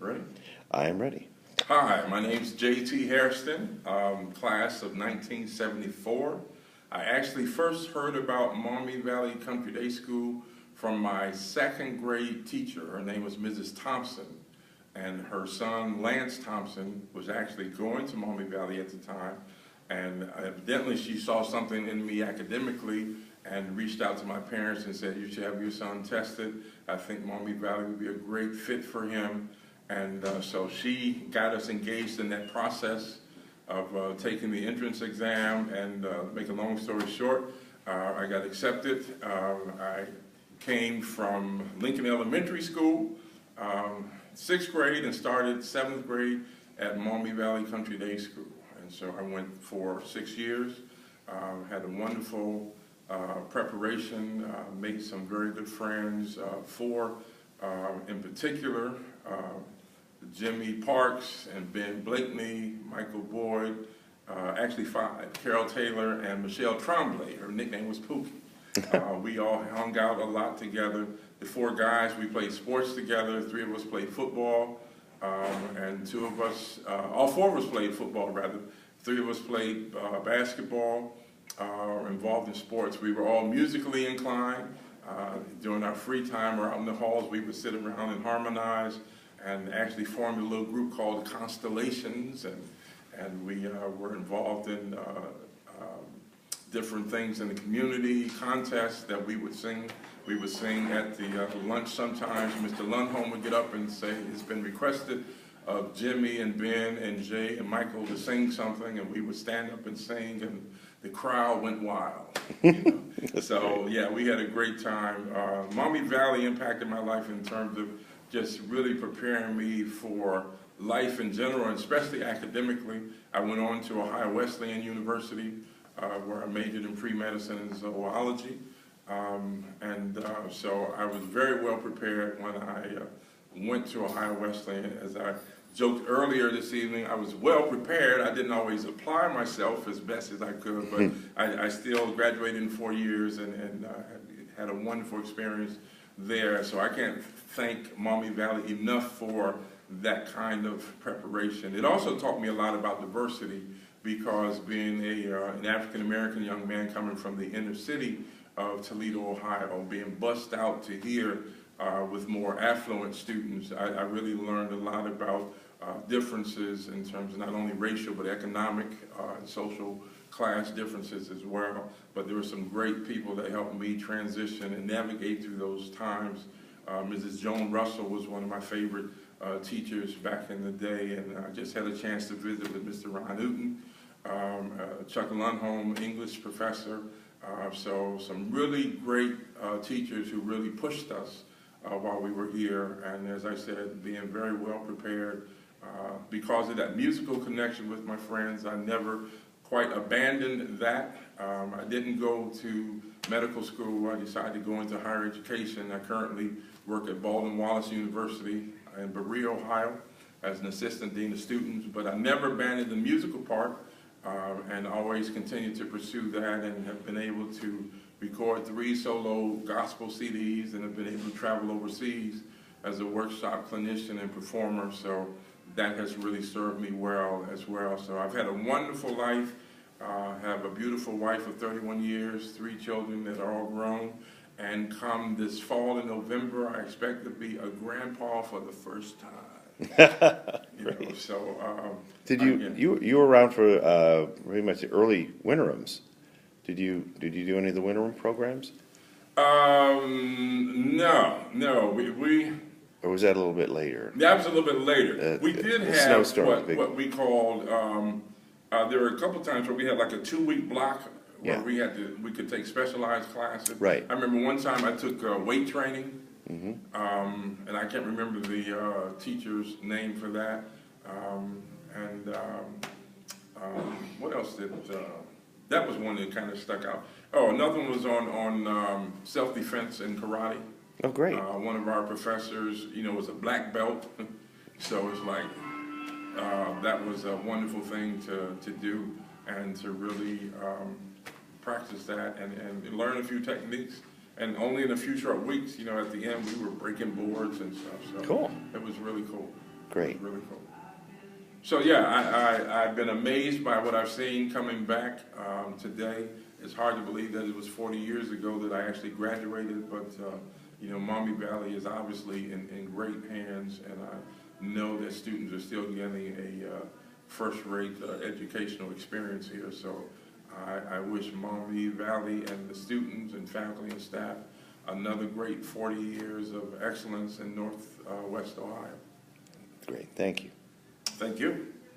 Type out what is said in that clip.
Ready? I am ready. Hi, my name's J.T. Hairston, class of 1974. I actually first heard about Maumee Valley Country Day School from my second grade teacher. Her name was Mrs. Thompson, and her son Lance Thompson was actually going to Maumee Valley at the time, and evidently she saw something in me academically and reached out to my parents and said, you should have your son tested. I think Maumee Valley would be a great fit for him. And so she got us engaged in that process of taking the entrance exam, and make a long story short, I got accepted. I came from Lincoln Elementary School, 6th grade, and started 7th grade at Maumee Valley Country Day School. And so I went for 6 years, had a wonderful preparation, made some very good friends, four in particular, Jimmy Parks and Ben Blakeney, Michael Boyd, actually 5, Carol Taylor and Michelle Tremblay. Her nickname was Pookie. We all hung out a lot together. The 4 guys, we played sports together. 3 of us played football, and 2 of us, all 4 of us played football rather. 3 of us played basketball, involved in sports. We were all musically inclined. During our free time or out in the halls, we would sit around and harmonize, and actually formed a little group called the Constellations, and we were involved in different things in the community, contests that we would sing. We would sing at the lunch sometimes. Mr. Lundholm would get up and say, it's been requested of Jimmy and Ben and Jay and Michael to sing something, and we would stand up and sing, and the crowd went wild. You know? So yeah, we had a great time. Maumee Valley impacted my life in terms of just really preparing me for life in general, and especially academically. I went on to Ohio Wesleyan University, where I majored in pre-medicine and zoology. So I was very well prepared when I went to Ohio Wesleyan. As I joked earlier this evening, I was well prepared. I didn't always apply myself as best as I could, but I still graduated in 4 years and had a wonderful experience there. So I can't thank Maumee Valley enough for that kind of preparation. It also taught me a lot about diversity, because being an African-American young man coming from the inner city of Toledo, Ohio, being bussed out to here with more affluent students, I really learned a lot about differences in terms of not only racial but economic and social class differences as well. But there were some great people that helped me transition and navigate through those times. Mrs. Joan Russell was one of my favorite teachers back in the day, and I just had a chance to visit with Mr. Ron Newton, Chuck Lundholm, English professor. So some really great teachers who really pushed us while we were here, and as I said, being very well prepared. Because of that musical connection with my friends, I never quite abandoned that. I didn't go to medical school. I decided to go into higher education. I currently work at Baldwin Wallace University in Berea, Ohio, as an assistant dean of students, but I never abandoned the musical part, and always continued to pursue that, and have been able to record 3 solo gospel CDs, and have been able to travel overseas as a workshop clinician and performer. So that has really served me well as well. So I've had a wonderful life, have a beautiful wife of 31 years, 3 children that are all grown, and come this fall in November, I expect to be a grandpa for the first time. You were around for pretty much the early Winterims. Did you do any of the Winterim programs? No, we Or was that a little bit later? That was a little bit later. We did have what we called, there were a couple times where we had like a 2-week block where we could take specialized classes. Right. I remember one time I took weight training, and I can't remember the teacher's name for that. What else did, that was one that kind of stuck out. Oh, another one was on self-defense and karate. Oh, great. One of our professors, was a black belt, so it's like, that was a wonderful thing to do, and to really practice that and learn a few techniques. And only in a few short weeks, at the end, we were breaking boards and stuff. So cool. It was really cool. Great. Really cool. So yeah, I've been amazed by what I've seen coming back today. It's hard to believe that it was 40 years ago that I actually graduated, but you know, Maumee Valley is obviously in great hands, and I know that students are still getting a first-rate educational experience here. So I wish Maumee Valley and the students and faculty and staff another great 40 years of excellence in Northwest Ohio. Great. Thank you. Thank you.